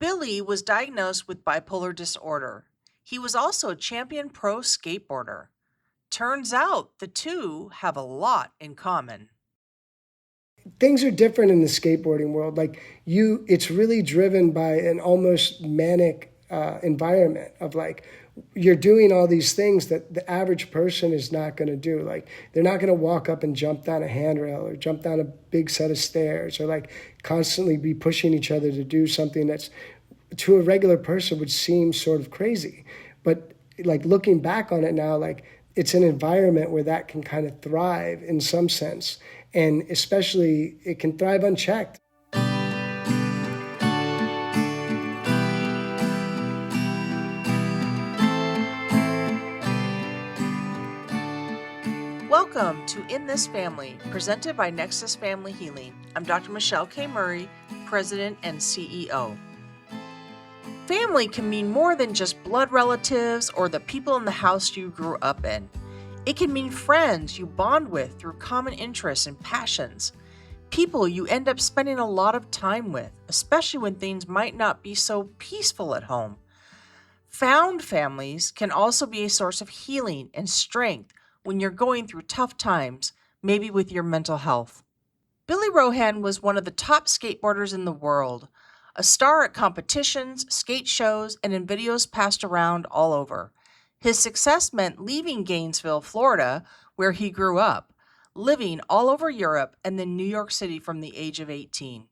Billy was diagnosed with bipolar disorder. He was also a champion pro skateboarder. Turns out the two have a lot in common. Things are different in the skateboarding world. It's really driven by an almost manic environment of like, you're doing all these things that the average person is not going to do. Like, they're not going to walk up and jump down a handrail or jump down a big set of stairs or like constantly be pushing each other to do something that's to a regular person would seem sort of crazy. But like looking back on it now, like it's an environment where that can kind of thrive in some sense. And especially it can thrive unchecked. Welcome to In This Family, presented by Nexus Family Healing. I'm Dr. Michelle K. Murray, President and CEO. Family can mean more than just blood relatives or the people in the house you grew up in. It can mean friends you bond with through common interests and passions. People you end up spending a lot of time with, especially when things might not be so peaceful at home. Found families can also be a source of healing and strength when you're going through tough times, maybe with your mental health. Billy Rohan was one of the top skateboarders in the world, a star at competitions, skate shows, and in videos passed around all over. His success meant leaving Gainesville, Florida, where he grew up, living all over Europe and then New York City from the age of 18.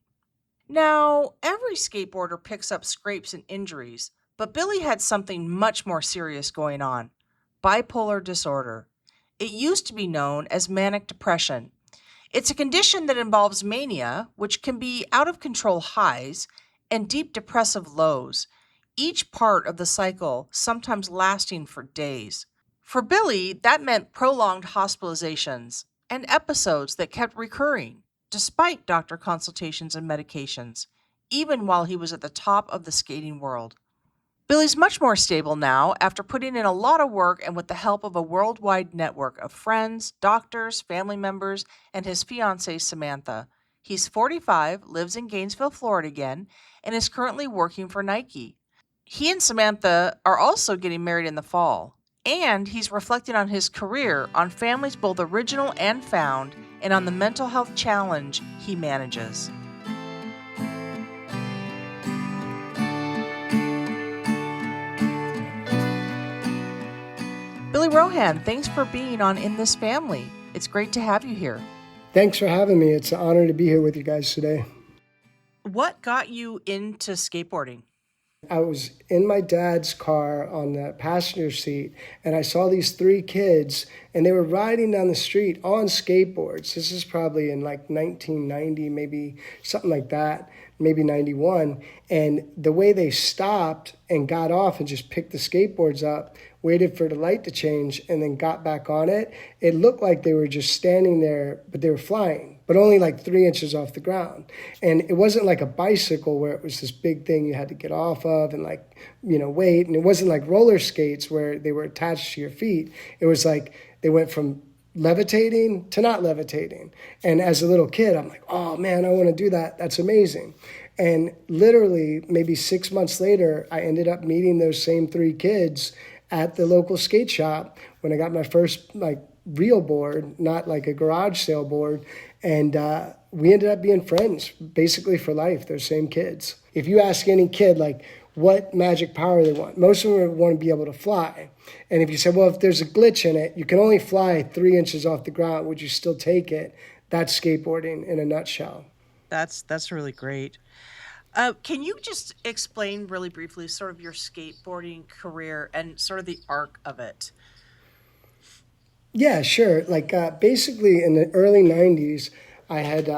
Now, every skateboarder picks up scrapes and injuries, but Billy had something much more serious going on: bipolar disorder. It used to be known as manic depression. It's a condition that involves mania, which can be out of control highs, and deep depressive lows, each part of the cycle sometimes lasting for days. For Billy, that meant prolonged hospitalizations and episodes that kept recurring, despite doctor consultations and medications, even while he was at the top of the skating world. Billy's much more stable now after putting in a lot of work and with the help of a worldwide network of friends, doctors, family members, and his fiancee, Samantha. He's 45, lives in Gainesville, Florida again, and is currently working for Nike. He and Samantha are also getting married in the fall, and he's reflecting on his career, on families both original and found, and on the mental health challenge he manages. Billy Rohan, thanks for being on In This Family. It's great to have you here. Thanks for having me. It's an honor to be here with you guys today. What got you into skateboarding? I was in my dad's car on the passenger seat, and I saw these three kids, and they were riding down the street on skateboards. This is probably in like 1990, maybe something like that, maybe 91. And the way they stopped and got off and just picked the skateboards up, waited for the light to change, and then got back on it, it looked like they were just standing there, but they were flying, but only like 3 inches off the ground. And it wasn't like a bicycle where it was this big thing you had to get off of and like, wait. And it wasn't like roller skates where they were attached to your feet. It was like they went from levitating to not levitating. And as a little kid, I'm like, oh man, I want to do that. That's amazing. And literally maybe 6 months later, I ended up meeting those same three kids at the local skate shop when I got my first like real board, not like a garage sale board. And we ended up being friends basically for life, those same kids. If you ask any kid like what magic power they want, most of them want to be able to fly. And if you say, well, if there's a glitch in it, you can only fly 3 inches off the ground, would you still take it? That's skateboarding in a nutshell. That's really great. Can you just explain really briefly sort of your skateboarding career and sort of the arc of it? Yeah, sure. Basically in the early 90s, I had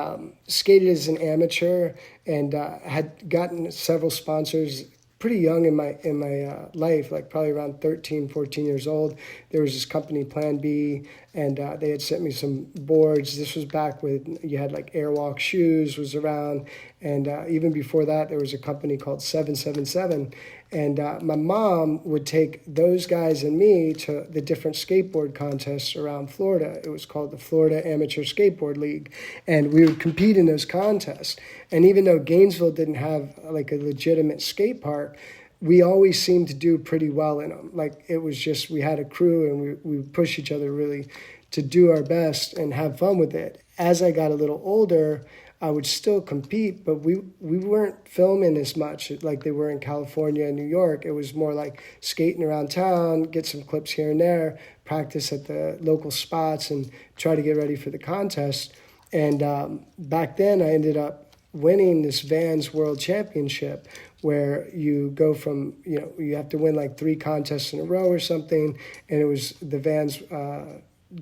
skated as an amateur and had gotten several sponsors pretty young in my life, like probably around 13, 14 years old. There was this company, Plan B, and they had sent me some boards. This was back when you had like Airwalk shoes was around, and even before that, there was a company called 777. And my mom would take those guys and me to the different skateboard contests around Florida. It was called the Florida Amateur Skateboard League. And we would compete in those contests. And even though Gainesville didn't have like a legitimate skate park, we always seemed to do pretty well in them. Like it was just, we had a crew and we would push each other really to do our best and have fun with it. As I got a little older, I would still compete, but we weren't filming as much like they were in California and New York. It was more like skating around town, get some clips here and there, practice at the local spots, and try to get ready for the contest. And back then, I ended up winning this Vans World Championship, where you go from, you have to win like 3 contests in a row or something, and it was the Vans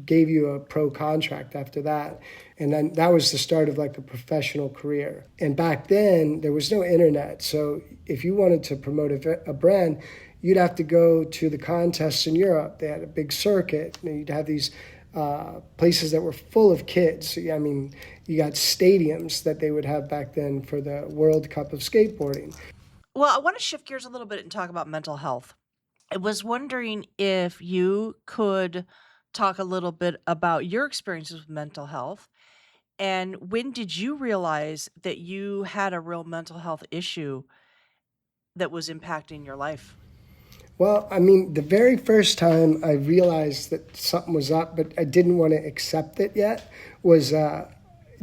gave you a pro contract after that. And then that was the start of like a professional career. And back then there was no internet. So if you wanted to promote a brand, you'd have to go to the contests in Europe. They had a big circuit. And you'd have these places that were full of kids. I mean, you got stadiums that they would have back then for the World Cup of skateboarding. Well, I want to shift gears a little bit and talk about mental health. I was wondering if you could talk a little bit about your experiences with mental health. And when did you realize that you had a real mental health issue that was impacting your life? Well, I mean, the very first time I realized that something was up, but I didn't want to accept it yet, was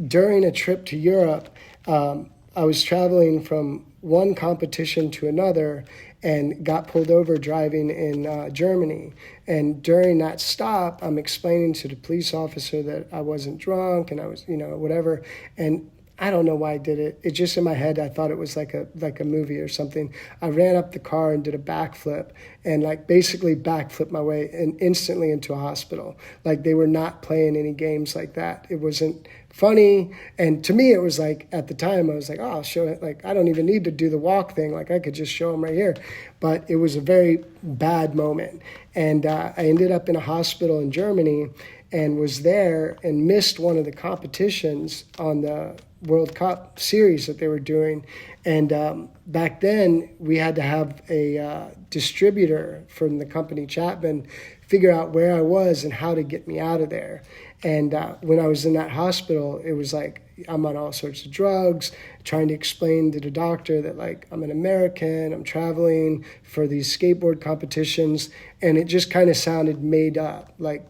during a trip to Europe. I was traveling from one competition to another and got pulled over driving in Germany. And during that stop, I'm explaining to the police officer that I wasn't drunk and I was, whatever. And I don't know why I did it. It just in my head, I thought it was like a movie or something. I ran up the car and did a backflip and like basically backflipped my way and instantly into a hospital. Like they were not playing any games like that. It wasn't funny. And to me, it was like at the time, I was like, oh, I'll show it. Like I don't even need to do the walk thing. Like I could just show them right here. But it was a very bad moment. And I ended up in a hospital in Germany and was there and missed one of the competitions on the World Cup series that they were doing. And back then we had to have a distributor from the company Chapman figure out where I was and how to get me out of there. And when I was in that hospital, it was like I'm on all sorts of drugs, trying to explain to the doctor that like I'm an American, I'm traveling for these skateboard competitions, and it just kind of sounded made up. Like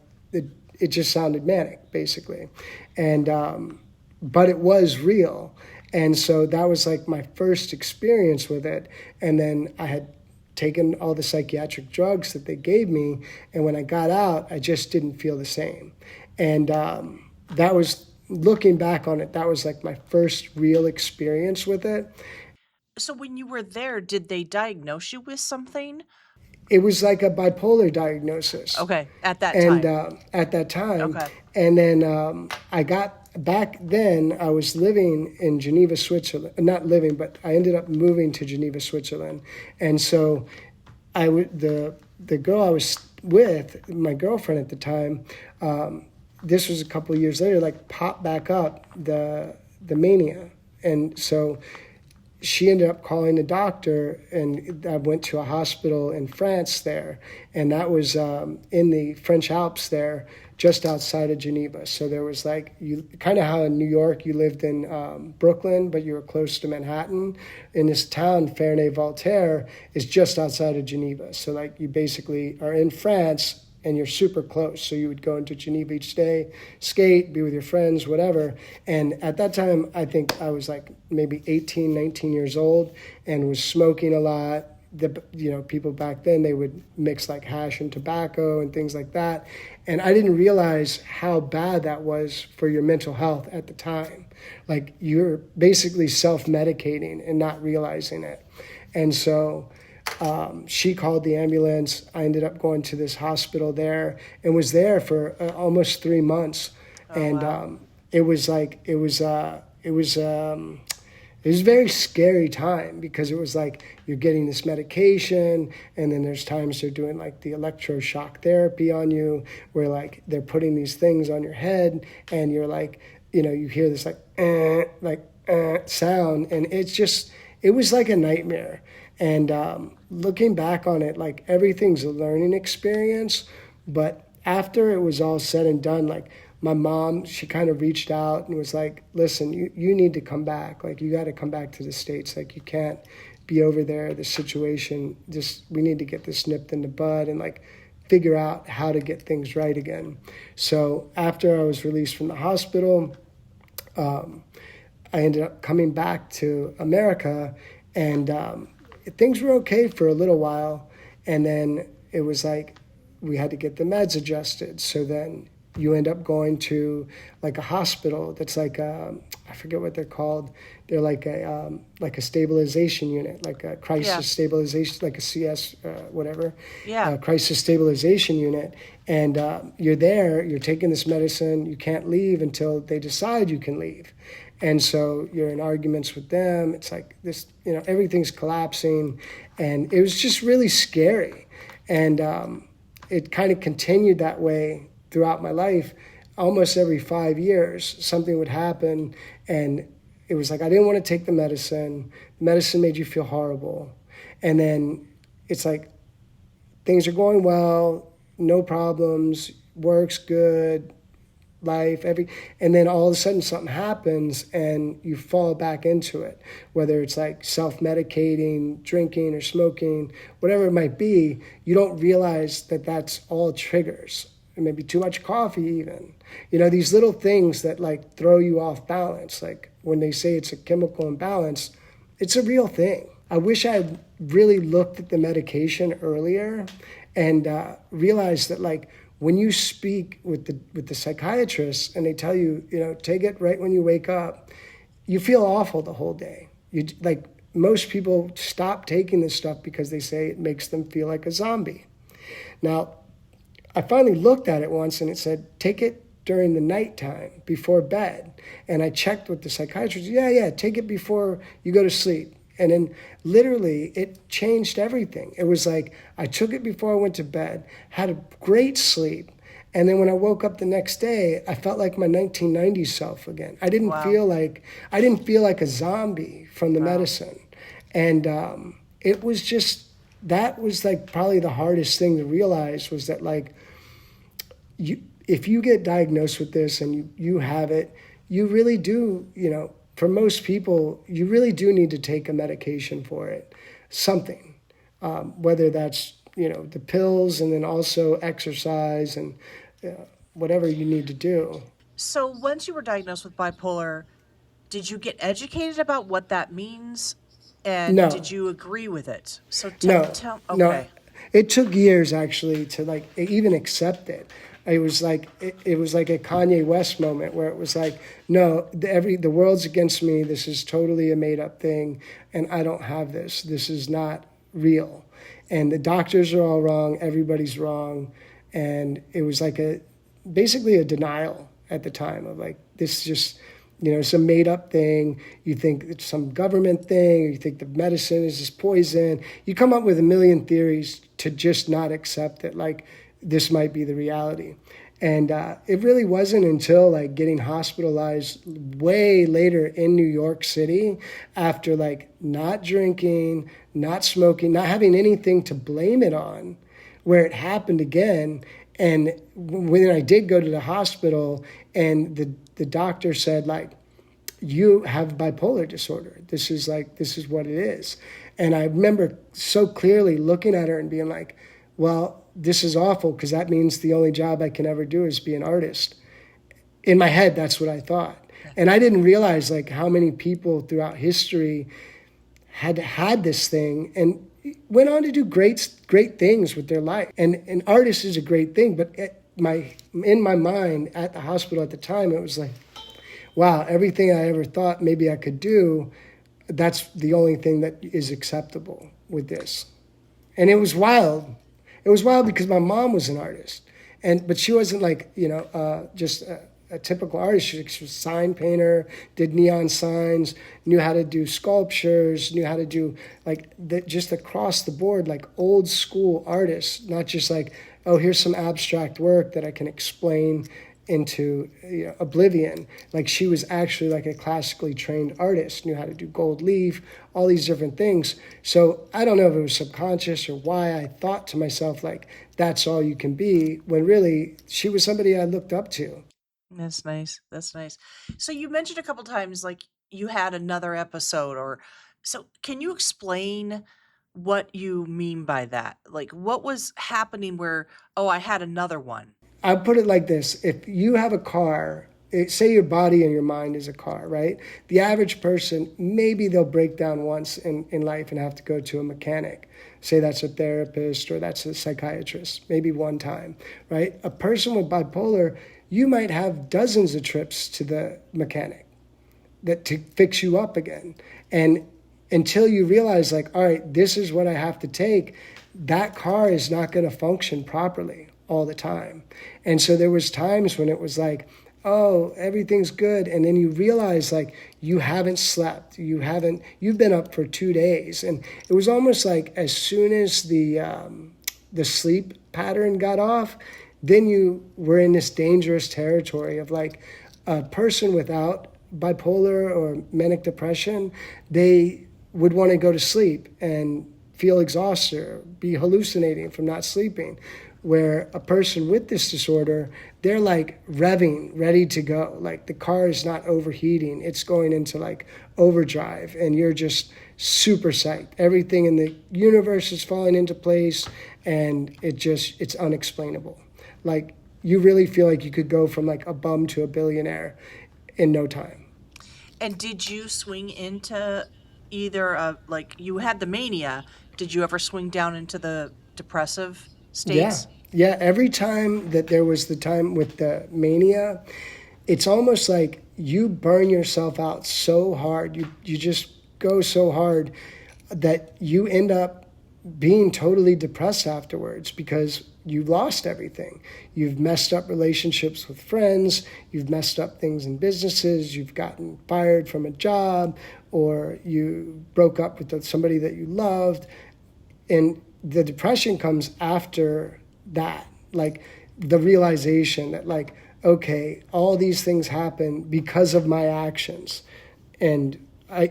it just sounded manic, basically. And but it was real. And so that was like my first experience with it. And then I had taken all the psychiatric drugs that they gave me. And when I got out, I just didn't feel the same. And that was, looking back on it, that was like my first real experience with it. So when you were there, did they diagnose you with something? It was like a bipolar diagnosis. Okay, at that And time. at that time. Okay. And then I got, back then I was living in Geneva, Switzerland. Not living, but I ended up moving to Geneva, Switzerland. And so the girl I was with, my girlfriend at the time, this was a couple of years later, like popped back up the mania. And so she ended up calling the doctor, and I went to a hospital in France there, and that was in the French Alps there, just outside of Geneva. So there was like, you kind of how in New York you lived in Brooklyn, but you were close to Manhattan. In this town, Ferney-Voltaire is just outside of Geneva. So like you basically are in France and you're super close. So you would go into Geneva each day, skate, be with your friends, whatever. And at that time, I think I was like maybe 18, 19 years old and was smoking a lot. People back then, they would mix like hash and tobacco and things like that. And I didn't realize how bad that was for your mental health at the time. Like you're basically self-medicating and not realizing it. And so she called the ambulance. I ended up going to this hospital there and was there for almost 3 months. Oh, And wow. it was it was a very scary time because it was like you're getting this medication, and then there's times they're doing like the electroshock therapy on you, where like they're putting these things on your head, and you're like, you hear this sound, and it was like a nightmare. And looking back on it, like everything's a learning experience. But after it was all said and done, like my mom, she kind of reached out and was like, listen, you need to come back. Like, you got to come back to the States. Like, you can't be over there. The situation, we need to get this nipped in the bud and like figure out how to get things right again. So after I was released from the hospital, I ended up coming back to America, and things were okay for a little while. And then it was like we had to get the meds adjusted. So then you end up going to like a hospital that's like I forget what they're called. They're like a stabilization unit, like a crisis stabilization, like a CS whatever, crisis stabilization unit. And you're there, you're taking this medicine, you can't leave until they decide you can leave. And so you're in arguments with them. It's like this, everything's collapsing, and it was just really scary. And it kind of continued that way throughout my life. Almost every 5 years, something would happen, and it was like I didn't want to take the medicine. The medicine made you feel horrible. And then it's like things are going well, no problems, work's good, life, and then all of a sudden something happens and you fall back into it, whether it's like self-medicating, drinking or smoking, whatever it might be. You don't realize that that's all triggers. Maybe too much coffee even. These little things that like throw you off balance. Like when they say it's a chemical imbalance, it's a real thing. I wish I had really looked at the medication earlier and realized that like when you speak with the psychiatrist and they tell you, take it right when you wake up, you feel awful the whole day. Most people stop taking this stuff because they say it makes them feel like a zombie. Now, I finally looked at it once and it said, take it during the nighttime before bed. And I checked with the psychiatrist. Yeah, take it before you go to sleep. And then literally it changed everything. It was like I took it before I went to bed, had a great sleep. And then when I woke up the next day, I felt like my 1990s self again. I didn't feel like a zombie from the medicine. And it was just, that was like probably the hardest thing to realize, was that like if you get diagnosed with this and you have it, you really do, for most people, you really do need to take a medication for it, something, whether that's, the pills and then also exercise and whatever you need to do. So once you were diagnosed with bipolar, did you get educated about what that means? And No. Did you agree with it? So No. Okay. It took years actually to like even accept it. It was like it was like a Kanye West moment where it was like, no, the world's against me. This is totally a made up thing, and I don't have this. This is not real, and the doctors are all wrong. Everybody's wrong, and it was like basically a denial at the time of like, this just, some made up thing. You think it's some government thing, or you think the medicine is just poison. You come up with a million theories to just not accept it. Like, this might be the reality. And it really wasn't until like getting hospitalized way later in New York City, after like not drinking, not smoking, not having anything to blame it on, where it happened again. And when I did go to the hospital, and the doctor said like, you have bipolar disorder. This is what it is. And I remember so clearly looking at her and being like, well, this is awful, because that means the only job I can ever do is be an artist. In my head, that's what I thought. And I didn't realize like how many people throughout history had this thing and went on to do great things with their life. And an artist is a great thing, but in my mind at the hospital at the time, it was like, wow, everything I ever thought maybe I could do, that's the only thing that is acceptable with this. And it was wild. It was wild because my mom was an artist, but she wasn't like, just a typical artist. She was a sign painter, did neon signs, knew how to do sculptures, knew how to do like just across the board, like old school artists, not just like, oh, here's some abstract work that I can explain into oblivion. Like she was actually like a classically trained artist, knew how to do gold leaf, all these different things. So I don't know if it was subconscious or why I thought to myself like that's all you can be, when really she was somebody I looked up to. That's nice. That's nice. So you mentioned a couple times like you had another episode or so can you explain what you mean by that? Like what was happening where oh, I had another one. I'll put it like this. If you have a car, say your body and your mind is a car, right? The average person, maybe they'll break down once in life and have to go to a mechanic. Say that's a therapist or that's a psychiatrist, maybe one time, right? A person with bipolar, you might have dozens of trips to the mechanic that to fix you up again. And until you realize like, all right, this is what I have to take, that car is not going to function properly all the time. And so there was times when it was like, oh, everything's good. And then you realize like you haven't slept. You've been up for 2 days. And it was almost like as soon as the sleep pattern got off, then you were in this dangerous territory of like a person without bipolar or manic depression, they would want to go to sleep and feel exhausted or be hallucinating from not sleeping. Where a person with this disorder, they're like revving, ready to go. Like the car is not overheating, it's going into like overdrive, and you're just super psyched. Everything in the universe is falling into place, and it's unexplainable. Like you really feel like you could go from like a bum to a billionaire in no time. And did you swing into either like you had the mania, did you ever swing down into the depressive Yeah. states? Yeah. Every time that there was the time with the mania, it's almost like you burn yourself out so hard. You just go so hard that you end up being totally depressed afterwards because you've lost everything. You've messed up relationships with friends, you've messed up things in businesses, you've gotten fired from a job, or you broke up with somebody that you loved. And the depression comes after that, like the realization that like, okay, all these things happen because of my actions, and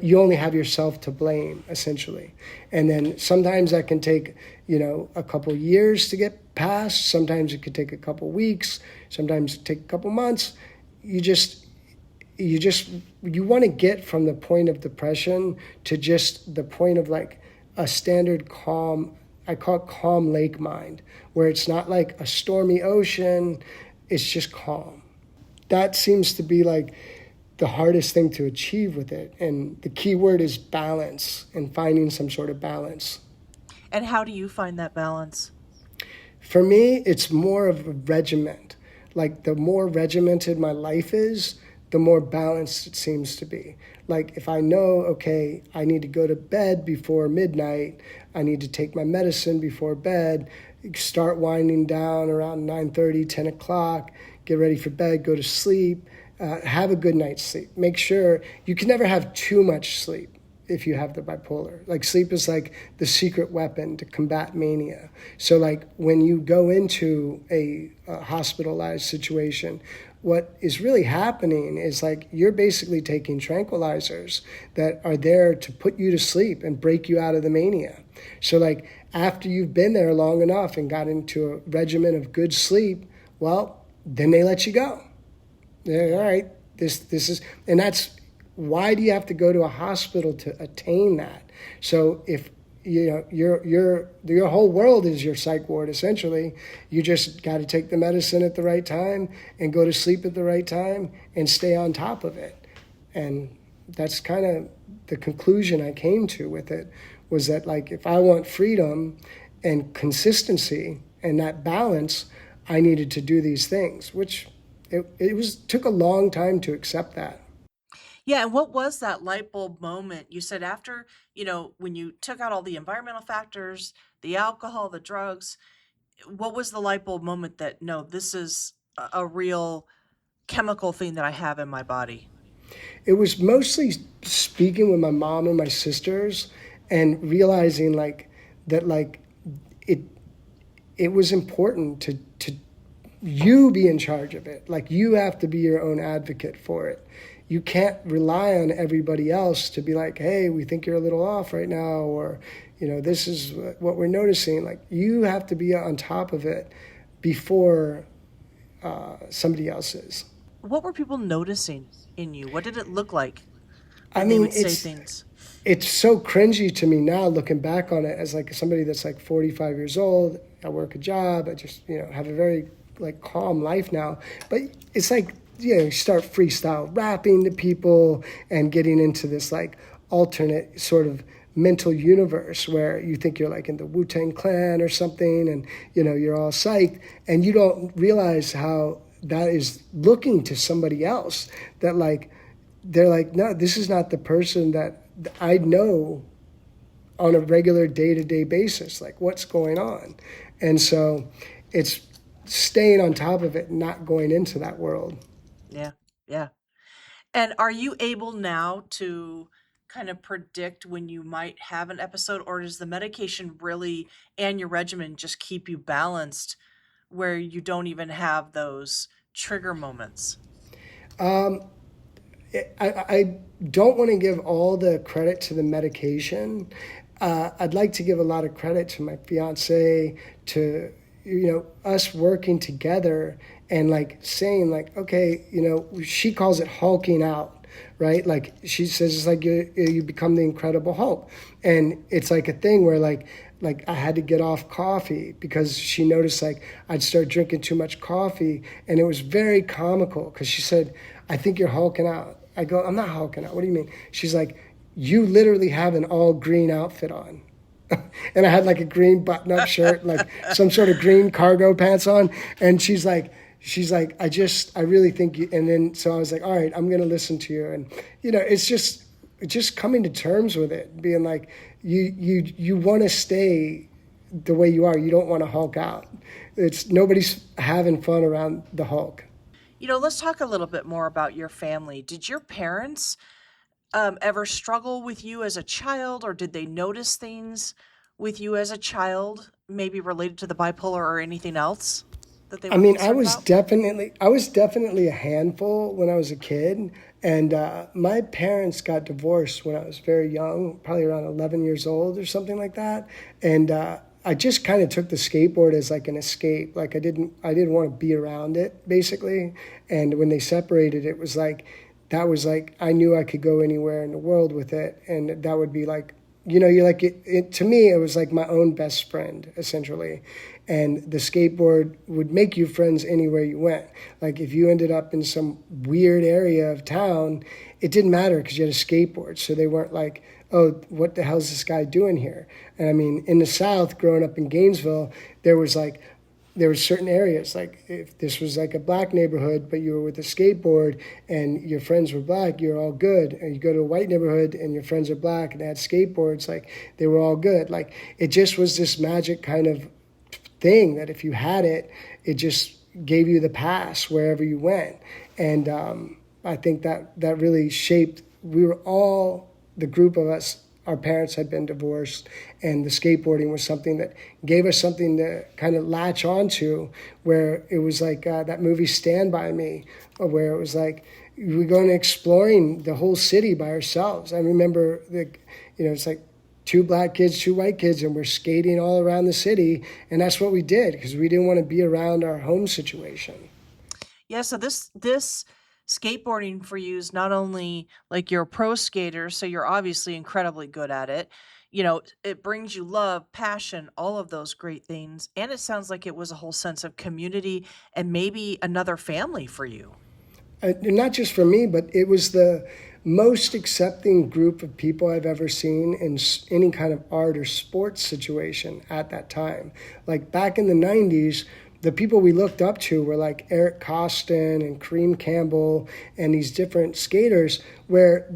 you only have yourself to blame essentially. And then sometimes that can take a couple years to get past, sometimes it could take a couple weeks, sometimes it take a couple months. You just you just you want to get from the point of depression to just the point of like a standard calm. I call it calm lake mind, where it's not like a stormy ocean, it's just calm. That seems to be like the hardest thing to achieve with it. And the key word is balance, and finding some sort of balance. And how do you find that balance? For me, it's more of a regiment. Like the more regimented my life is, the more balanced it seems to be. Like if I know, okay, I need to go to bed before midnight, I need to take my medicine before bed, start winding down around 9:30, 10 o'clock, get ready for bed, go to sleep, have a good night's sleep. Make sure you can never have too much sleep if you have the bipolar. Like sleep is like the secret weapon to combat mania. So like when you go into a hospitalized situation, what is really happening is like you're basically taking tranquilizers that are there to put you to sleep and break you out of the mania. So like after you've been there long enough and got into a regimen of good sleep, well, then they let you go. Yeah, all right, this is, and that's why do you have to go to a hospital to attain that? So if your whole world is your psych ward essentially, you just got to take the medicine at the right time and go to sleep at the right time and stay on top of it. And that's kind of the conclusion I came to with it, was that like if I want freedom and consistency and that balance, I needed to do these things, which it took a long time to accept that. Yeah, and what was that light bulb moment? You said after, when you took out all the environmental factors, the alcohol, the drugs, what was the light bulb moment that no, this is a real chemical thing that I have in my body? It was mostly speaking with my mom and my sisters and realizing like that like it it was important to you be in charge of it. Like you have to be your own advocate for it. You can't rely on everybody else to be like, hey, we think you're a little off right now, or, this is what we're noticing. Like you have to be on top of it before somebody else is. What were people noticing in you? What did it look like I when they mean, would say things? it's so cringy to me now looking back on it as like somebody that's like 45 years old. I work a job. I just, have a very like calm life now. But it's like, you start freestyle rapping to people and getting into this like alternate sort of mental universe where you think you're like in the Wu-Tang Clan or something, and, you're all psyched, and you don't realize how that is looking to somebody else that like, they're like, no, this is not the person that I know on a regular day-to-day basis, like what's going on. And so it's staying on top of it, not going into that world. Yeah, yeah. And are you able now to kind of predict when you might have an episode, or does the medication really and your regimen just keep you balanced where you don't even have those trigger moments? I don't want to give all the credit to the medication. I'd like to give a lot of credit to my fiance, to us working together and like saying like, okay, she calls it hulking out, right? Like she says it's like you become the Incredible Hulk, and it's like a thing where like I had to get off coffee because she noticed like I'd start drinking too much coffee, and it was very comical because she said, I think you're hulking out. I go, I'm not hulking out. What do you mean? She's like, you literally have an all green outfit on. And I had like a green button up shirt, like some sort of green cargo pants on. And she's like, I really think you, and then, so I was like, all right, I'm going to listen to you. And, it's just coming to terms with it, being like, you want to stay the way you are. You don't want to hulk out. Nobody's having fun around the Hulk. Let's talk a little bit more about your family. Did your parents ever struggle with you as a child, or did they notice things with you as a child, maybe related to the bipolar or anything else that they I were mean, concerned about? I was definitely a handful when I was a kid, and my parents got divorced when I was very young, probably around 11 years old or something like that, and I just kind of took the skateboard as like an escape. Like I didn't want to be around it basically, and when they separated, it was like that was like I knew I could go anywhere in the world with it, and that would be like you're like to me it was like my own best friend essentially, and the skateboard would make you friends anywhere you went. Like if you ended up in some weird area of town, it didn't matter because you had a skateboard, so they weren't like, oh, what the hell's this guy doing here? And I mean, in the South, growing up in Gainesville, there were certain areas, like if this was like a black neighborhood, but you were with a skateboard and your friends were black, you're all good. And you go to a white neighborhood and your friends are black and they had skateboards, like they were all good. Like it just was this magic kind of thing that if you had it, it just gave you the pass wherever you went. And I think that really shaped, we were all, the group of us, our parents had been divorced, and the skateboarding was something that gave us something to kind of latch onto, where it was like that movie Stand By Me, where it was like we're going exploring the whole city by ourselves. I remember it's like two black kids, two white kids, and we're skating all around the city, and that's what we did because we didn't want to be around our home situation. Yeah, so this skateboarding for you is not only like you're a pro skater, so you're obviously incredibly good at it. It brings you love, passion, all of those great things. And it sounds like it was a whole sense of community and maybe another family for you. Not just for me, but it was the most accepting group of people I've ever seen in any kind of art or sports situation at that time. Like back in the 90s, the people we looked up to were like Eric Costin and Kareem Campbell and these different skaters, where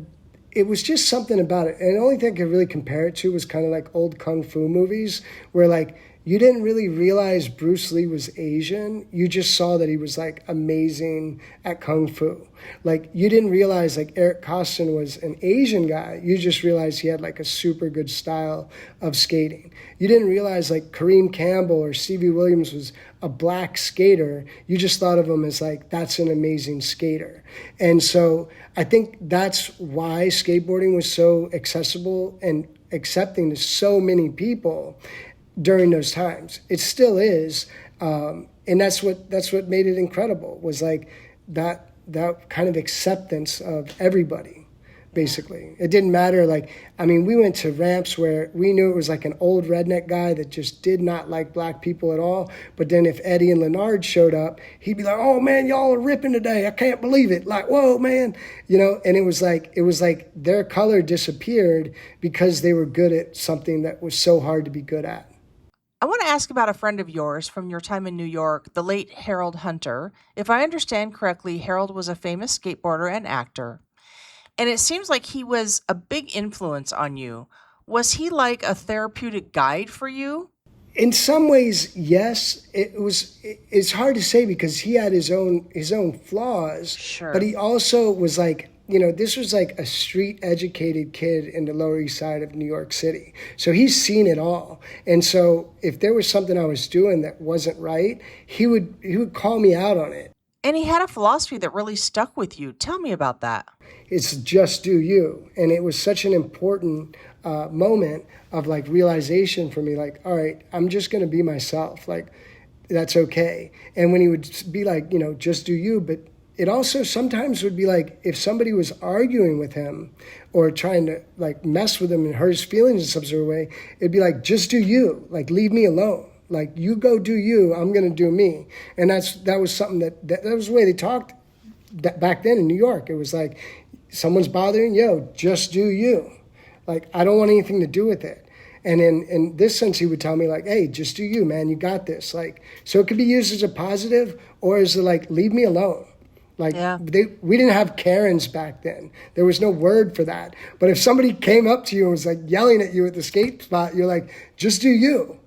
it was just something about it. And the only thing I could really compare it to was kind of like old kung fu movies where like you didn't really realize Bruce Lee was Asian. You just saw that he was like amazing at Kung Fu. Like you didn't realize like Eric Costin was an Asian guy. You just realized he had like a super good style of skating. You didn't realize like Kareem Campbell or Stevie Williams was a black skater. You just thought of him as like, that's an amazing skater. And so I think that's why skateboarding was so accessible and accepting to so many people during those times. It still is. And that's what made it incredible, was like that kind of acceptance of everybody, basically. It didn't matter. Like, I mean, we went to ramps where we knew it was like an old redneck guy that just did not like black people at all. But then if Eddie and Leonard showed up, he'd be like, oh man, y'all are ripping today. I can't believe it. Like, whoa, man. You know, and it was like their color disappeared because they were good at something that was so hard to be good at. I want to ask about a friend of yours from your time in New York, the late Harold Hunter. If I understand correctly, Harold was a famous skateboarder and actor, and it seems like he was a big influence on you. Was he like a therapeutic guide for you? In some ways, yes. It's hard to say because he had his own flaws, Sure. but he also was like, you know, this was like a street educated kid in the Lower East Side of New York City. So he's seen it all. And so if there was something I was doing that wasn't right, he would call me out on it. And he had a philosophy that really stuck with you. Tell me about that. It's just do you. And it was such an important moment of like realization for me, like, all right, I'm just going to be myself. Like, that's okay. And when he would be like, you know, just do you, but it also sometimes would be like if somebody was arguing with him or trying to like mess with him and hurt his feelings in some sort of way, it'd be like, just do you, like, leave me alone. Like, you go do you, I'm going to do me. And that was something that was the way they talked back then in New York. It was like, someone's bothering you, just do you. Like, I don't want anything to do with it. And in this sense, he would tell me like, hey, just do you, man, you got this. Like, so it could be used as a positive or as a, like, leave me alone. Like, Yeah. we didn't have Karens back then. There was no word for that. But if somebody came up to you and was like yelling at you at the skate spot, you're like, just do you,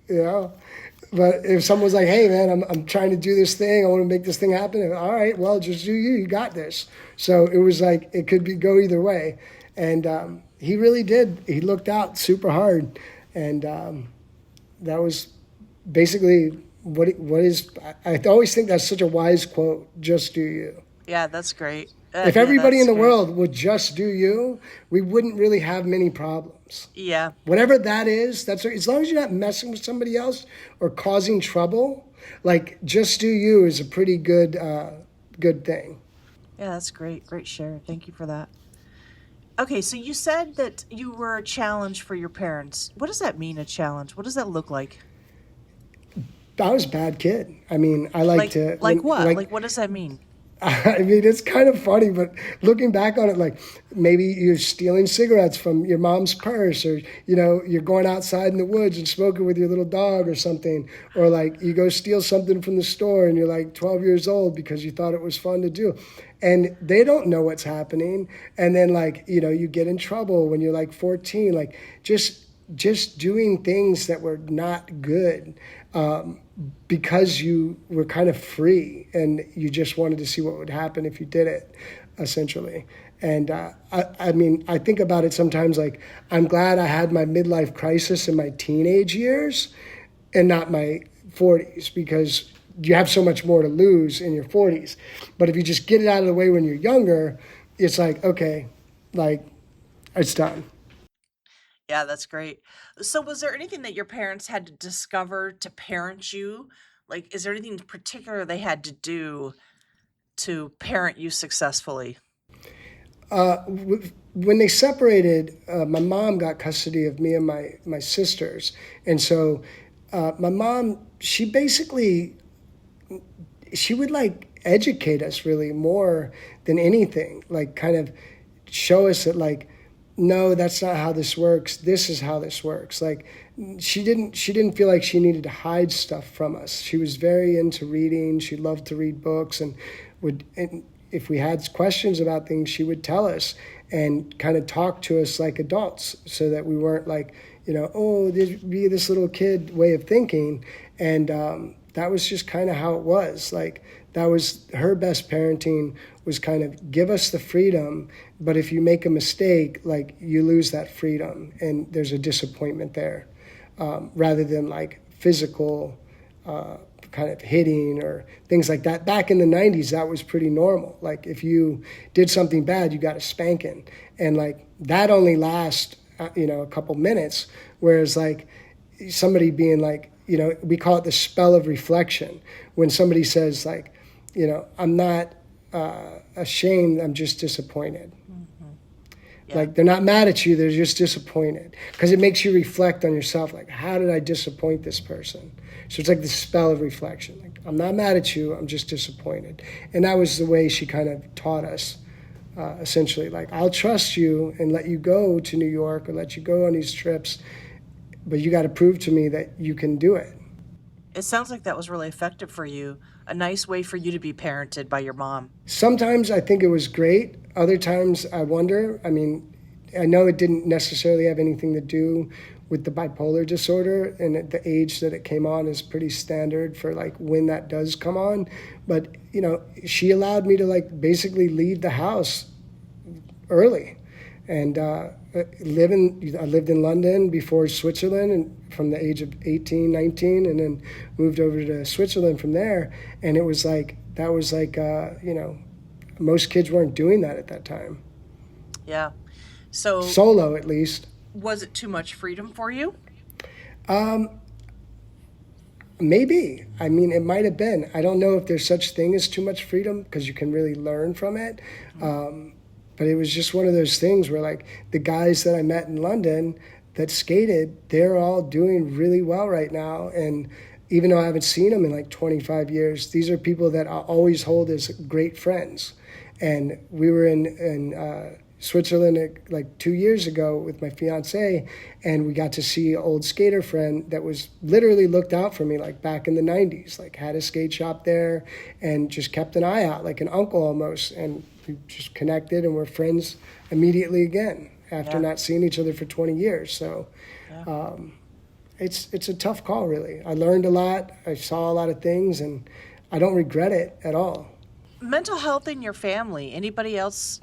you know? But if someone was like, hey, man, I'm trying to do this thing. I want to make this thing happen. All right, well, just do you. You got this. So it was like it could go either way. And he really did. He looked out super hard. And that was basically what is. I always think that's such a wise quote, just do you. Yeah, that's great. If everybody in the world would just do you, we wouldn't really have many problems. Yeah. Whatever that is, that's as long as you're not messing with somebody else or causing trouble, like just do you is a pretty good thing. Yeah, that's great. Great share. Thank you for that. Okay, so you said that you were a challenge for your parents. What does that mean, a challenge? What does that look like? I was a bad kid. I mean, I like to like what? Like what does that mean? I mean, it's kind of funny, but looking back on it, like maybe you're stealing cigarettes from your mom's purse, or, you know, you're going outside in the woods and smoking with your little dog or something, or like you go steal something from the store and you're like 12 years old because you thought it was fun to do. And they don't know what's happening. And then, like, you know, you get in trouble when you're like 14, like just doing things that were not good. Because you were kind of free and you just wanted to see what would happen if you did it, essentially. And I mean, I think about it sometimes like, I'm glad I had my midlife crisis in my teenage years and not my 40s, because you have so much more to lose in your 40s. But if you just get it out of the way when you're younger, it's like, okay, like, it's done. Yeah, that's great. So, was there anything that your parents had to discover to parent you? Like, is there anything in particular they had to do to parent you successfully? When they separated, my mom got custody of me and my sisters. And so my mom, she would like educate us really more than anything, like kind of show us that like, no, that's not how this works. This is how this works. Like she didn't feel like she needed to hide stuff from us. She was very into reading. She loved to read books and if we had questions about things, she would tell us and kind of talk to us like adults so that we weren't like, oh, there'd be this little kid way of thinking. And that was just kind of how it was. Like, that was her best parenting, was kind of give us the freedom, but if you make a mistake, like, you lose that freedom and there's a disappointment there, rather than like physical kind of hitting or things like that. Back in the 90s, that was pretty normal. Like, if you did something bad, you got a spanking, and like that only lasts a couple minutes, whereas like somebody being like, we call it the spell of reflection, when somebody says like, I'm not ashamed, I'm just disappointed. Yeah. Like, they're not mad at you, they're just disappointed, because it makes you reflect on yourself, like, how did I disappoint this person? So it's like the spell of reflection. Like, I'm not mad at you, I'm just disappointed. And that was the way she kind of taught us, essentially, like, I'll trust you and let you go to New York or let you go on these trips, but you got to prove to me that you can do it. It sounds like that was really effective for you, a nice way for you to be parented by your mom. Sometimes I think it was great. Other times I wonder. I mean, I know it didn't necessarily have anything to do with the bipolar disorder, and at the age that it came on is pretty standard for like when that does come on. But, she allowed me to like basically leave the house early. And I lived in London before Switzerland, and from the age of 18, 19, and then moved over to Switzerland from there. And it was like, that was like, most kids weren't doing that at that time. Yeah. So solo, at least. Was it too much freedom for you? Maybe. I mean, it might have been. I don't know if there's such thing as too much freedom, because you can really learn from it. But it was just one of those things where, like, the guys that I met in London that skated, they're all doing really well right now. And even though I haven't seen them in like 25 years, these are people that I always hold as great friends. And we were in Switzerland like 2 years ago with my fiancee, and we got to see an old skater friend that was literally looked out for me like back in the 90s, like had a skate shop there and just kept an eye out, like an uncle almost. And we just connected and we're friends immediately again after not seeing each other for 20 years. So it's a tough call, really. I learned a lot. I saw a lot of things, and I don't regret it at all. Mental health in your family, anybody else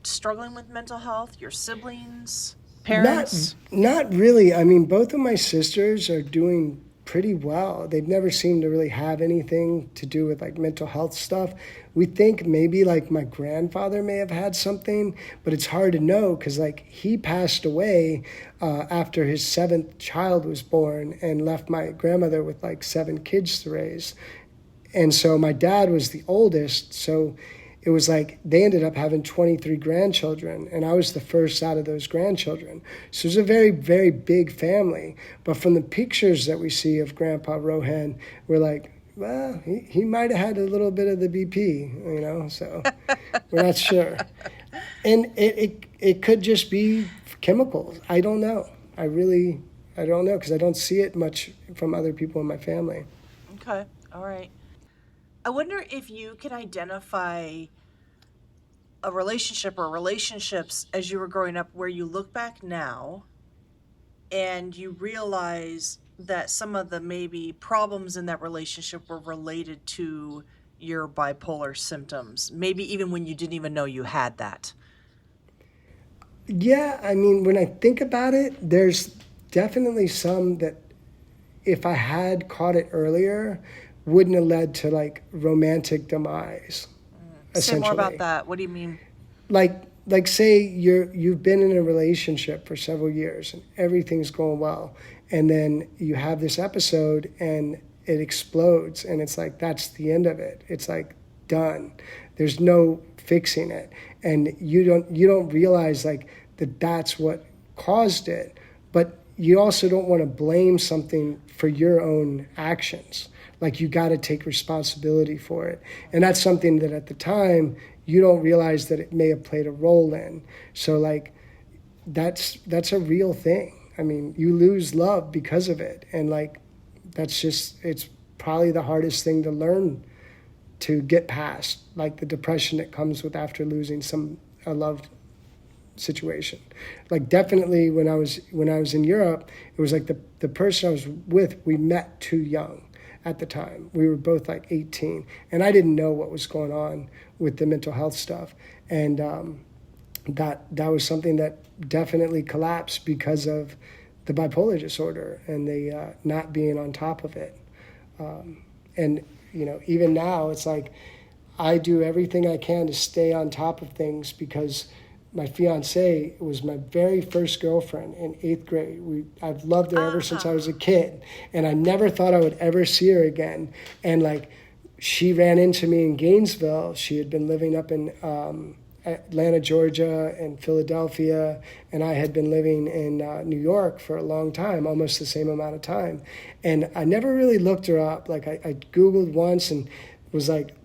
struggling with mental health? Your siblings, parents? Not really. I mean, both of my sisters are doing pretty well. They've never seemed to really have anything to do with like mental health stuff. We think maybe like my grandfather may have had something, but it's hard to know, because like he passed away after his 7th child was born and left my grandmother with like 7 kids to raise. And so my dad was the oldest, so it was like they ended up having 23 grandchildren, and I was the first out of those grandchildren. So it was a very, very big family. But from the pictures that we see of Grandpa Rohan, we're like, well, he might have had a little bit of the BP, so we're not sure. And it could just be chemicals. I don't know. I don't know, because I don't see it much from other people in my family. Okay, all right. I wonder if you can identify a relationship or relationships as you were growing up where you look back now and you realize that some of the maybe problems in that relationship were related to your bipolar symptoms, maybe even when you didn't even know you had that. Yeah, I mean, when I think about it, there's definitely some that if I had caught it earlier, wouldn't have led to like romantic demise. Say more about that. What do you mean? Like say you've been in a relationship for several years and everything's going well, and then you have this episode and it explodes, and it's like that's the end of it. It's like done. There's no fixing it, and you don't realize like that's what caused it, but you also don't want to blame something for your own actions. Like you got to take responsibility for it. And that's something that at the time you don't realize that it may have played a role in. So like that's a real thing. I mean, you lose love because of it. And like it's probably the hardest thing to learn to get past, like the depression that comes with after losing a loved situation. Like definitely when I was in Europe, it was like the person I was with, we met too young at the time. We were both like 18, and I didn't know what was going on with the mental health stuff. And that was something that definitely collapsed because of the bipolar disorder and the not being on top of it. And even now, it's like I do everything I can to stay on top of things because my fiancee was my very first girlfriend in 8th grade. I've loved her ever since I was a kid, and I never thought I would ever see her again. And like, she ran into me in Gainesville. She had been living up in Atlanta, Georgia, and Philadelphia, and I had been living in New York for a long time, almost the same amount of time. And I never really looked her up. Like I Googled once and was like,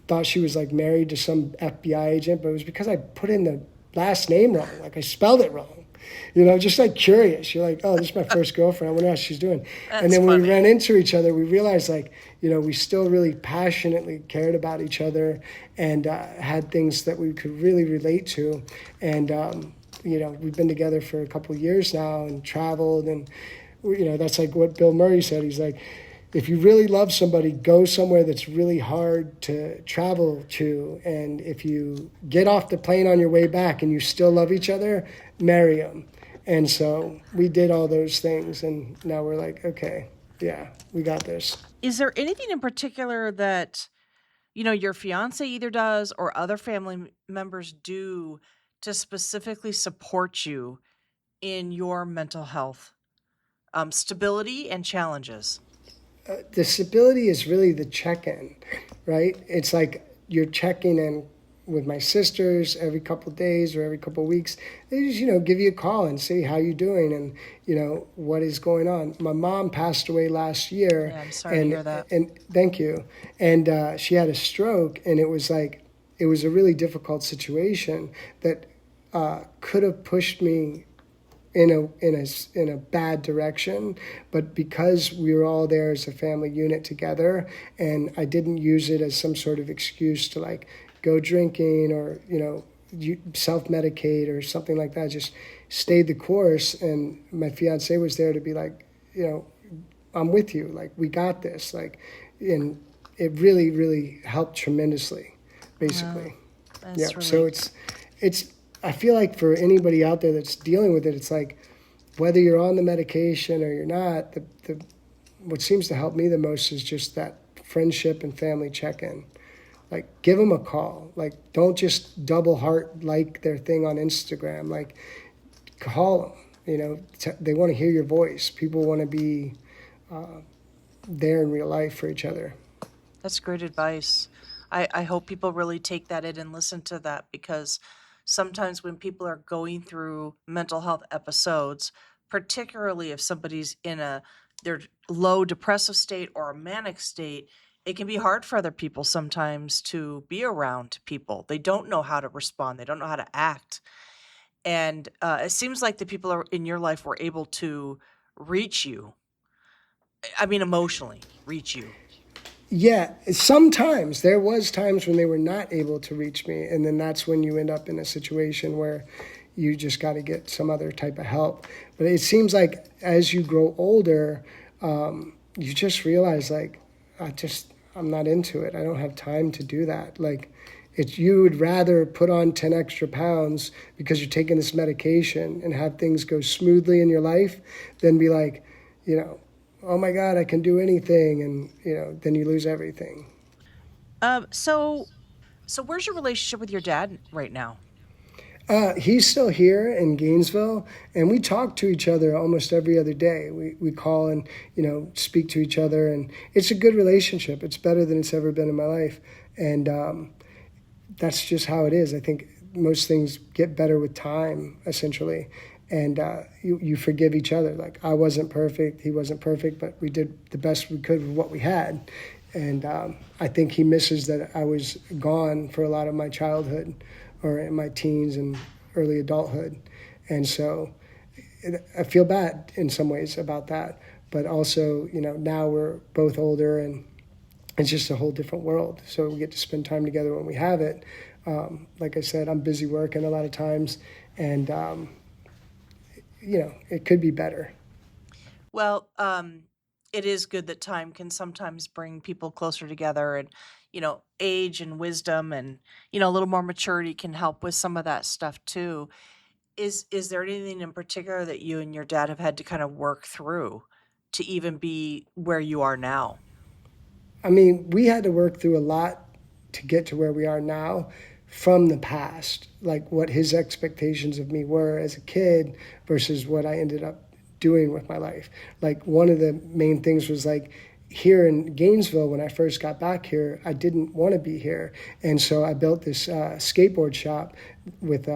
thought she was like married to some FBI agent, but it was because I put in the last name wrong. Like I spelled it wrong. Just like curious. You're like, oh, this is my first girlfriend. I wonder how she's doing. And then when we ran into each other, we realized like, we still really passionately cared about each other and had things that we could really relate to. And, we've been together for a couple of years now and traveled. And, that's like what Bill Murray said. He's like, if you really love somebody, go somewhere that's really hard to travel to. And if you get off the plane on your way back and you still love each other, marry them. And so we did all those things. And now we're like, okay, yeah, we got this. Is there anything in particular that, your fiance either does or other family members do to specifically support you in your mental health, stability and challenges? The stability is really the check-in, right? It's like you're checking in with my sisters every couple of days or every couple of weeks. They just, give you a call and say how you doing and, what is going on. My mom passed away last year. Yeah, I'm sorry to hear that. And thank you. And she had a stroke, and it was a really difficult situation that could have pushed me in a bad direction, but because we were all there as a family unit together, and I didn't use it as some sort of excuse to like go drinking or self-medicate or something like that. I just stayed the course, and my fiance was there to be like, I'm with you, like we got this, like, and it really, really helped tremendously, basically. Wow. Yeah. Really... So it's. I feel like for anybody out there that's dealing with it, it's like whether you're on the medication or you're not, what seems to help me the most is just that friendship and family check-in. Like, give them a call. Like, don't just double heart like their thing on Instagram. Like, call them. They want to hear your voice. People want to be there in real life for each other. That's great advice. I hope people really take that in and listen to that, because sometimes when people are going through mental health episodes, particularly if somebody's in their low depressive state or a manic state, it can be hard for other people sometimes to be around people. They don't know how to respond. They don't know how to act. And it seems like the people in your life were able to reach you. I mean, emotionally reach you. Yeah, sometimes there was times when they were not able to reach me, and then that's when you end up in a situation where you just got to get some other type of help. But it seems like as you grow older, you just realize like, I'm not into it. I don't have time to do that. Like, you would rather put on 10 extra pounds because you're taking this medication and have things go smoothly in your life than be like, oh my God, I can do anything, and then you lose everything. So where's your relationship with your dad right now? He's still here in Gainesville, and we talk to each other almost every other day. We call and speak to each other, and it's a good relationship. It's better than it's ever been in my life, and that's just how it is. I think most things get better with time, essentially. And you forgive each other. Like, I wasn't perfect, he wasn't perfect, but we did the best we could with what we had. And I think he misses that I was gone for a lot of my childhood or in my teens and early adulthood. And so I feel bad in some ways about that. But also, now we're both older and it's just a whole different world. So we get to spend time together when we have it. Like I said, I'm busy working a lot of times. And, it could be better. Well, it is good that time can sometimes bring people closer together, and age and wisdom and a little more maturity can help with some of that stuff too. Is there anything in particular that you and your dad have had to kind of work through to even be where you are now? I mean, we had to work through a lot to get to where we are now from the past, like what his expectations of me were as a kid versus what I ended up doing with my life. Like one of the main things was like here in Gainesville, when I first got back here, I didn't want to be here. And so I built this skateboard shop with,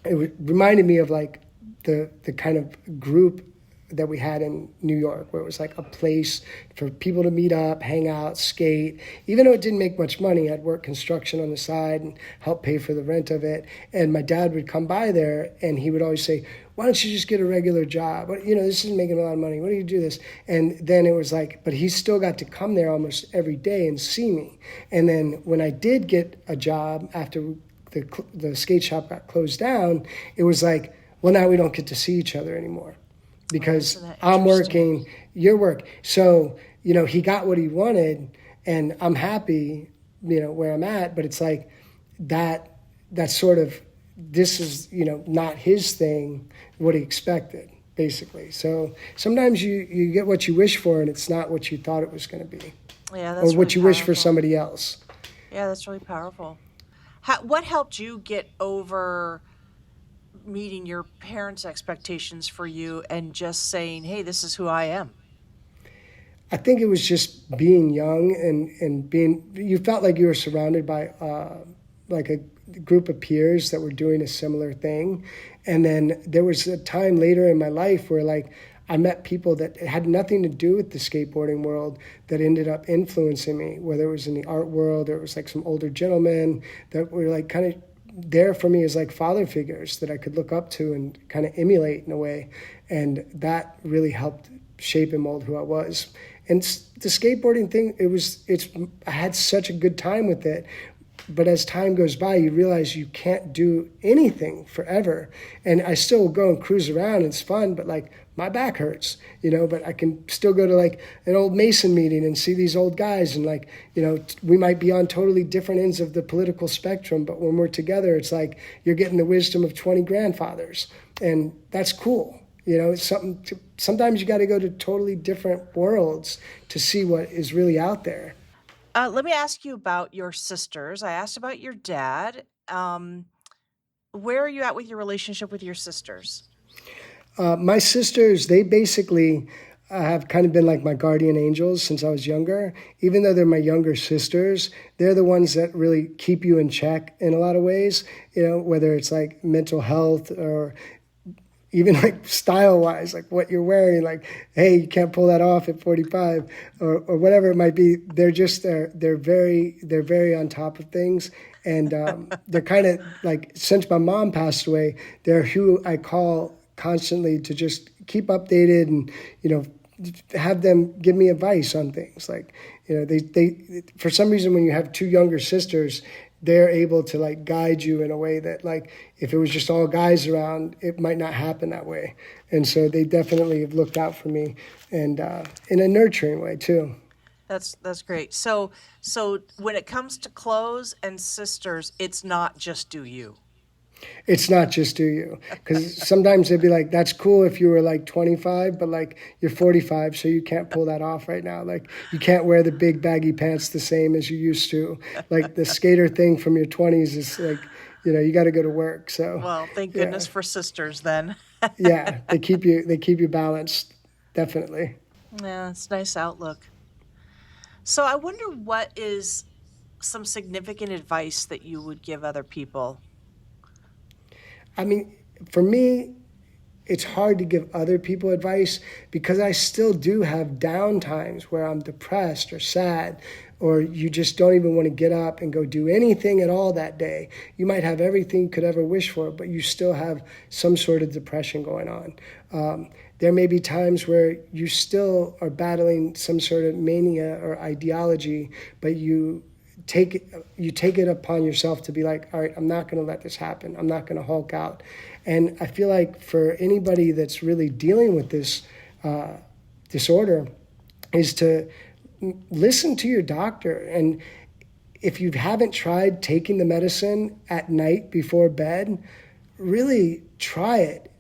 reminded me of like the kind of group that we had in New York, where it was like a place for people to meet up, hang out, skate. Even though it didn't make much money, I'd work construction on the side and help pay for the rent of it. And my dad would come by there and he would always say, why don't you just get a regular job? This isn't making a lot of money. Why do you do this? And then it was like, but he still got to come there almost every day and see me. And then when I did get a job after the skate shop got closed down, it was like, well, now we don't get to see each other anymore, because I'm working, you're working. So, he got what he wanted and I'm happy, where I'm at, but it's like that's sort of, this is, not his thing, what he expected, basically. So sometimes you get what you wish for and it's not what you thought it was going to be. Yeah, or what you wish for somebody else. Yeah, that's really powerful. What helped you get over meeting your parents' expectations for you and just saying, hey, this is who I am? I think it was just being young and you felt like you were surrounded by like a group of peers that were doing a similar thing. And then there was a time later in my life where like I met people that had nothing to do with the skateboarding world that ended up influencing me, whether it was in the art world or it was like some older gentlemen that were like kind of there for me as like father figures that I could look up to and kind of emulate in a way. And that really helped shape and mold who I was. And the skateboarding thing, I had such a good time with it. But as time goes by, you realize you can't do anything forever. And I still go and cruise around, and it's fun, but like my back hurts, but I can still go to like an old Mason meeting and see these old guys. And like, we might be on totally different ends of the political spectrum, but when we're together, it's like you're getting the wisdom of 20 grandfathers. And that's cool. It's something sometimes you got to go to totally different worlds to see what is really out there. Let me ask you about your sisters. I asked about your dad. Where are you at with your relationship with your sisters? My sisters, they basically have kind of been like my guardian angels since I was younger. Even though they're my younger sisters, they're the ones that really keep you in check in a lot of ways, whether it's like mental health or even like style-wise, like what you're wearing, like, hey, you can't pull that off at 45 or whatever it might be. They're very on top of things. And they're kind of like, since my mom passed away, they're who I call constantly to just keep updated and, have them give me advice on things. Like, they for some reason, when you have two younger sisters, they're able to like guide you in a way that like if it was just all guys around, it might not happen that way. And so they definitely have looked out for me, and in a nurturing way too. That's great. So when it comes to clothes and sisters, it's not just do you. It's not just do you, because sometimes they'd be like, that's cool if you were like 25, but like you're 45, so you can't pull that off right now. Like you can't wear the big baggy pants the same as you used to. Like the skater thing from your 20s is like, you got to go to work. So well, thank goodness for sisters then. Yeah, they keep you balanced, definitely. Yeah, it's a nice outlook. So I wonder what is some significant advice that you would give other people. I mean, for me, it's hard to give other people advice because I still do have down times where I'm depressed or sad, or you just don't even want to get up and go do anything at all that day. You might have everything you could ever wish for, but you still have some sort of depression going on. There may be times where you still are battling some sort of mania or ideology, but you take it upon yourself to be like, all right, I'm not going to let this happen. I'm not going to Hulk out. And I feel like for anybody that's really dealing with this disorder is to listen to your doctor. And if you haven't tried taking the medicine at night before bed, really try it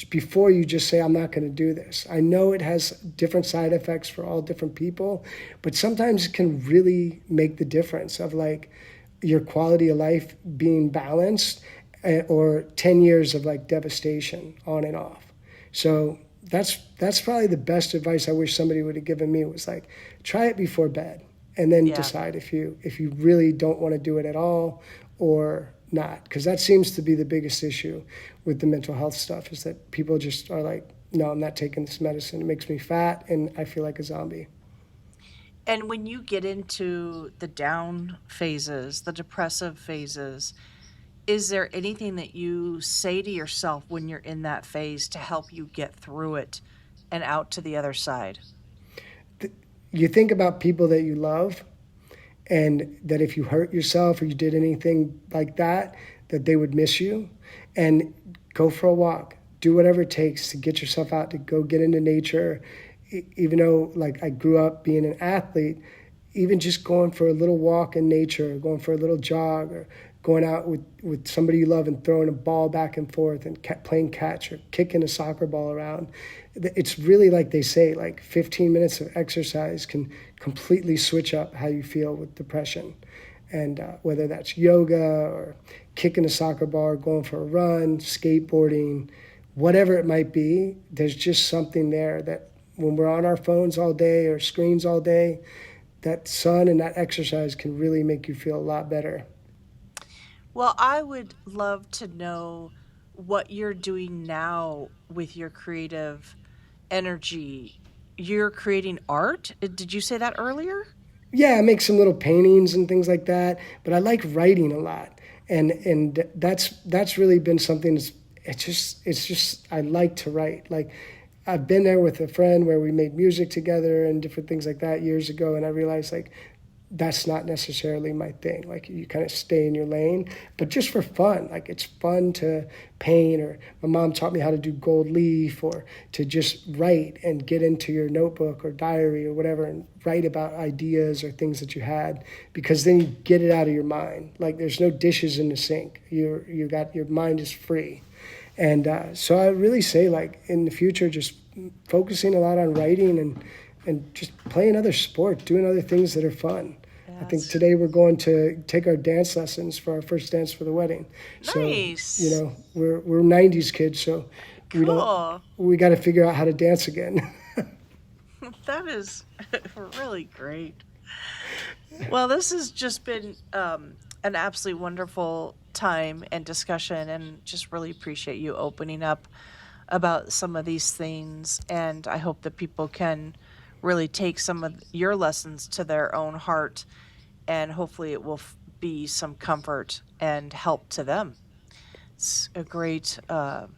before you just say, I'm not going to do this. I know it has different side effects for all different people, but sometimes it can really make the difference of like your quality of life being balanced, or 10 years of like devastation on and off. So that's probably the best advice I wish somebody would have given me, was like, try it before bed and then decide if you really don't want to do it at all or not. Because that seems to be the biggest issue with the mental health stuff, is that people just are like, no, I'm not taking this medicine. It makes me fat and I feel like a zombie. And when you get into the down phases, the depressive phases, is there anything that you say to yourself when you're in that phase to help you get through it and out to the other side? You think about people that you love, and that if you hurt yourself or you did anything like that they would miss you. And go for a walk. Do whatever it takes to get yourself out, to go get into nature. Even though, like, I grew up being an athlete, even just going for a little walk in nature, or going for a little jog, or going out with somebody you love and throwing a ball back and forth and playing catch or kicking a soccer ball around. It's really, like they say, like 15 minutes of exercise can completely switch up how you feel with depression. And whether that's yoga or kicking a soccer ball or going for a run, skateboarding, whatever it might be, there's just something there that when we're on our phones all day or screens all day, that sun and that exercise can really make you feel a lot better. Well, I would love to know what you're doing now with your creative energy. You're creating art? Did you say that earlier? Yeah, I make some little paintings and things like that, but I like writing a lot. And that's really been something it's just I like to write. Like, I've been there with a friend where we made music together and different things like that years ago, and I realized, like, that's not necessarily my thing. Like, you kind of stay in your lane, but just for fun. Like, it's fun to paint, or my mom taught me how to do gold leaf, or to just write and get into your notebook or diary or whatever and write about ideas or things that you had, because then you get it out of your mind. Like, there's no dishes in the sink. Your mind is free. And so I really say, like, in the future, just focusing a lot on writing and just playing other sport, doing other things that are fun. Yes. I think today we're going to take our dance lessons for our first dance for the wedding. Nice. So, we're 90s kids, so cool. we got to figure out how to dance again. That is really great. Well, this has just been an absolutely wonderful time and discussion, and just really appreciate you opening up about some of these things. And I hope that people can really take some of your lessons to their own heart, and hopefully it will be some comfort and help to them. It's a great balance.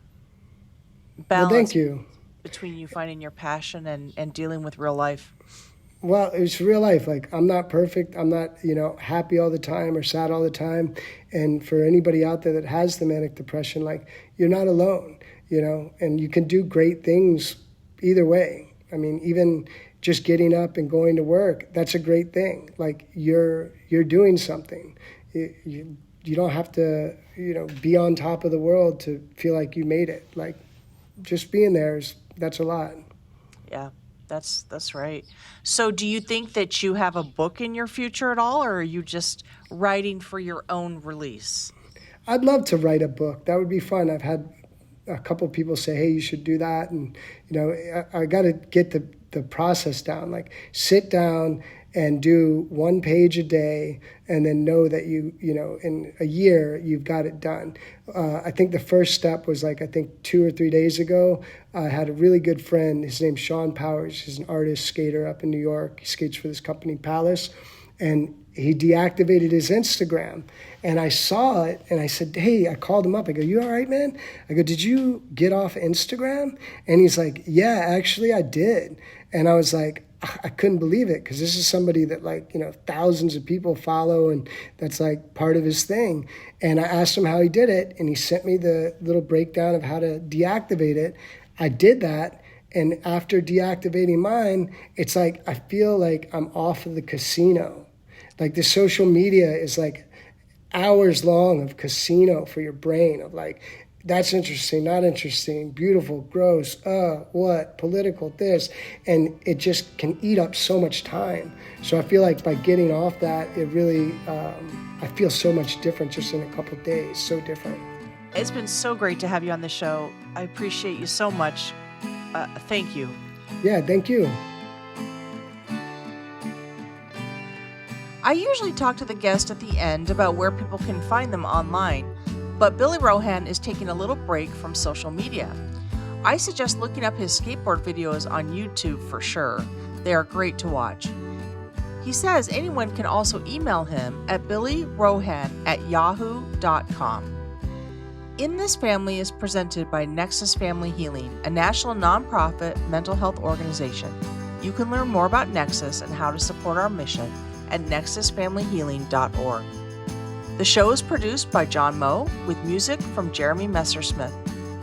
Well, thank you. Between you finding your passion and dealing with real life. Well, it's real life. Like, I'm not perfect. I'm not, happy all the time or sad all the time. And for anybody out there that has the manic depression, like, you're not alone, and you can do great things either way. I mean, even just getting up and going to work, that's a great thing. Like, you're doing something. You don't have to, be on top of the world to feel like you made it. Like, just being there that's a lot. Yeah. That's right. So do you think that you have a book in your future at all, or are you just writing for your own release? I'd love to write a book. That would be fun. I've had a couple people say, hey, you should do that. And, I got to get the process down. Like, sit down and do 1 page a day, and then know that in a year you've got it done. I think the first step was, like, I think 2 or 3 days ago, I had a really good friend. His name's Sean Powers. He's an artist, skater up in New York. He skates for this company, Palace. And he deactivated his Instagram. And I saw it, and I said, hey, I called him up. I go, you all right, man? I go, did you get off Instagram? And he's like, yeah, actually I did. And I was like, I couldn't believe it, because this is somebody that, like, thousands of people follow, and that's like part of his thing. And I asked him how he did it, and he sent me the little breakdown of how to deactivate it. I did that, and after deactivating mine, it's like I feel like I'm off of the casino. Like, the social media is like hours long of casino for your brain, of like, that's interesting, not interesting, beautiful, gross, what, political, this. And it just can eat up so much time. So I feel like by getting off that, it really, I feel so much different just in a couple of days, so different. It's been so great to have you on the show. I appreciate you so much. Thank you. Yeah, thank you. I usually talk to the guest at the end about where people can find them online, but Billy Rohan is taking a little break from social media. I suggest looking up his skateboard videos on YouTube for sure. They are great to watch. He says anyone can also email him at billyrohan@yahoo.com. In This Family is presented by Nexus Family Healing, a national nonprofit mental health organization. You can learn more about Nexus and how to support our mission at nexusfamilyhealing.org. The show is produced by John Moe with music from Jeremy Messersmith.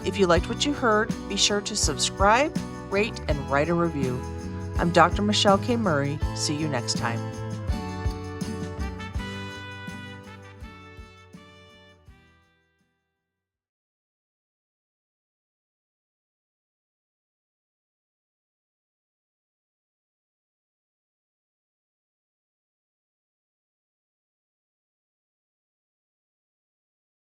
If you liked what you heard, be sure to subscribe, rate, and write a review. I'm Dr. Michelle K. Murray. See you next time.